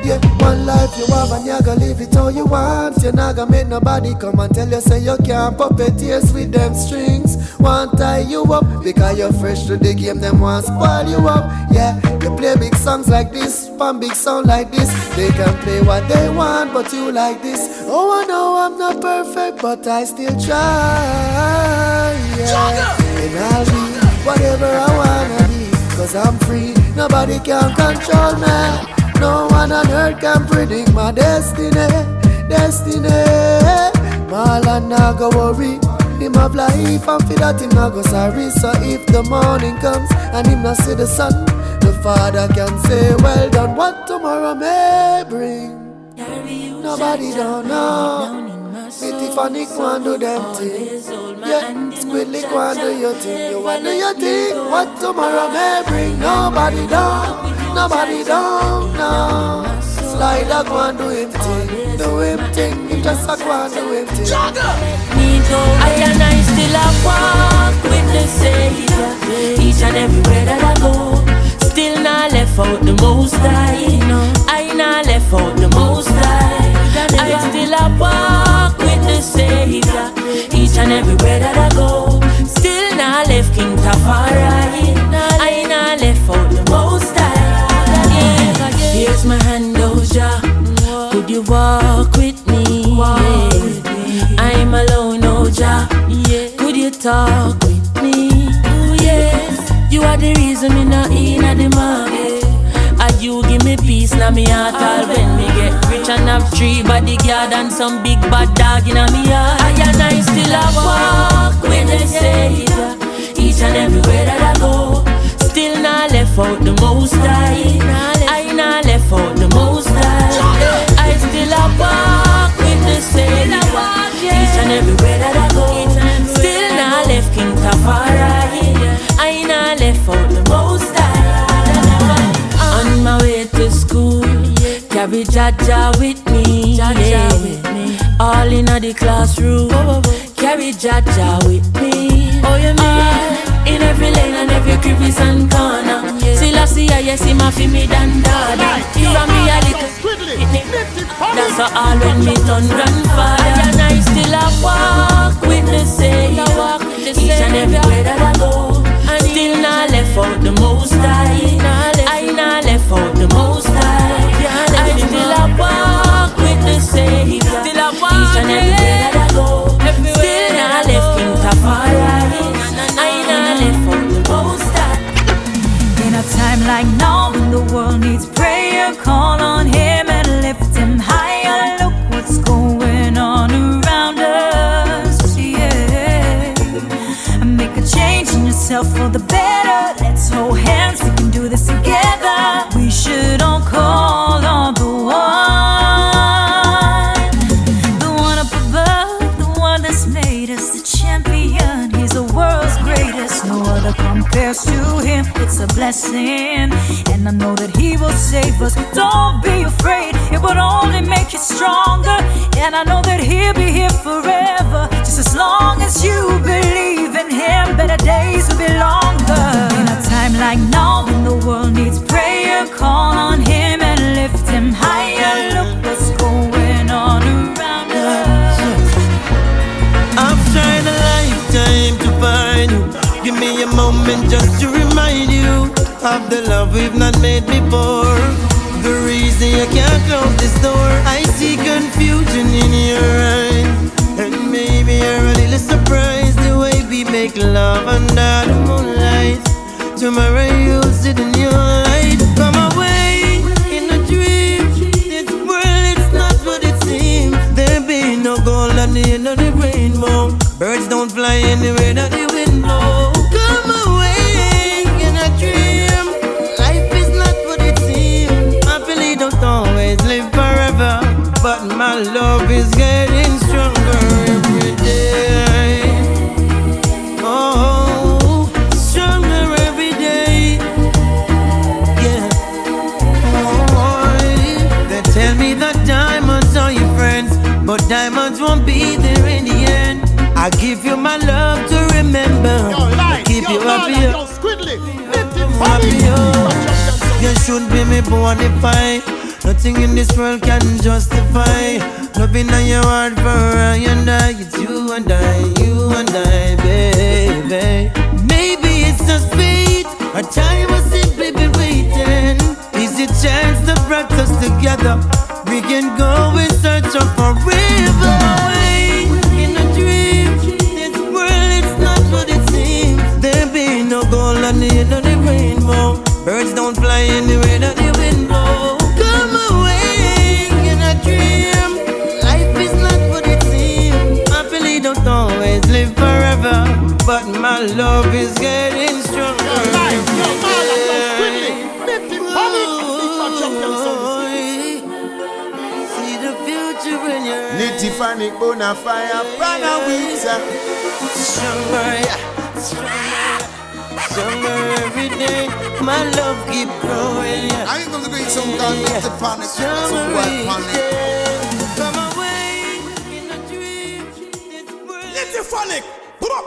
Yeah, one life you have and you gonna live it how you want. You not gonna make nobody come and tell you say you can't puppeteers with them strings. Want tie you up because you're fresh to the game. Them want spoil you up. Yeah, you play big songs like this, one big sound like this. They can play what they want, but you like this. Oh, I know I'm not perfect, but I still try. Yeah, and I'll be whatever I wanna be, cause I'm free. Nobody can control me. No one on earth can predict my destiny. Marlon nah go worry. Him have life and for that him nah go sorry. So if the morning comes and him not see the sun, the Father can say well done. What tomorrow may bring, nobody don't know. Natty funny go and do them thing. Yeah, Squidly go and do your thing. You want do your thing. What tomorrow may bring, nobody don't know. Slider go and do him thing. Do him thing. Him just a go and do him thing. Me go, I and I still a walk with the Savior. Each and everywhere that I go, still not left out the Most High. I not left out the Most High. I still a walk with the Savior. Each and everywhere that I go, still not left King Tafari. I not left out the Most High. Here's my hand, oh Jah. Could you walk with me? I'm alone, oh Jah. Could you talk with me? Oh yes. You are the reason me not in the market. And you give me peace now me heart. All when me get rich and have 3 bodyguard and some big bad dog in me heart. I and I still a walk with the Savior. Each and everywhere that I go, still not left out the Most High. I not left out the Most High. I still a walk with the Savior. Each and everywhere that I go, still not left King Tafari. I not left out the Most High. On my way to school, carry Jah with me. All in the classroom, carry Jah with me. Oh yeah, man. In every lane and every crevice and corner, still I see I see my feel me than daddy. From me a little, that's all when me turn grandfather. And I still a walk with the Savior. Each and everywhere that I go, still not left out the Most High. I not left out the Most High. I still a walk with the Savior. Each and everywhere that I go, still not left King Tafari. In a time like now, when the world needs prayer, call on Him and lift Him higher. Look what's going on around us, yeah. And make a change in yourself for the better. Let's hold hands, we can do this together. We should all call on the one up above, the one that's made us the champion. He's the world's greatest, no other compares to Him. It's a blessing, and I know that He will save us. Don't be afraid, it will only make you stronger. And I know that He'll be here forever, just as long as you believe in Him. Better days will be longer. like now when the world needs prayer, call on Him and lift Him higher. Look what's going on around us. I've tried a lifetime to find you. Give me a moment just to remind you of the love we've not made before. The reason you can't close this door, I see confusion in your eyes, and maybe you're a little surprised the way we make love under the moonlight. Tomorrow you'll sit in your light. Come away in a dream. This world, it's not what it seems. There be no gold at the end of the rainbow. Birds don't fly anywhere that the wind blows. Come away in a dream. Life is not what it seems. Happily don't always live forever, but my love is getting stronger every day. Oh, stronger every day. Yeah. Oh, they tell me that diamonds are your friends, but diamonds won't be there in the end. I give you my love to remember. I keep you happier. You should be me bonafide. Nothing in this world can justify loving on your heart for I and I. It's you and I, baby. Maybe it's just fate, our time was simply been waiting. Is it chance that brought us together? We can go in search of forever. Away in a dream. This world, it's not what it seems. There be no gold at the end of the rainbow. Birds don't fly anywhere that the wind blows. Come away in a dream. Life is not what it seems. Happily don't always live forever, but my love is getting stronger. See the future when you're Natty Fanic Bona Fyah, Brana Winsa. Stronger, stronger every day. My love keep growing. I ain't gonna bring some gun with the panic, some white panic. Come away in a dream. Natty Fanic, pull up.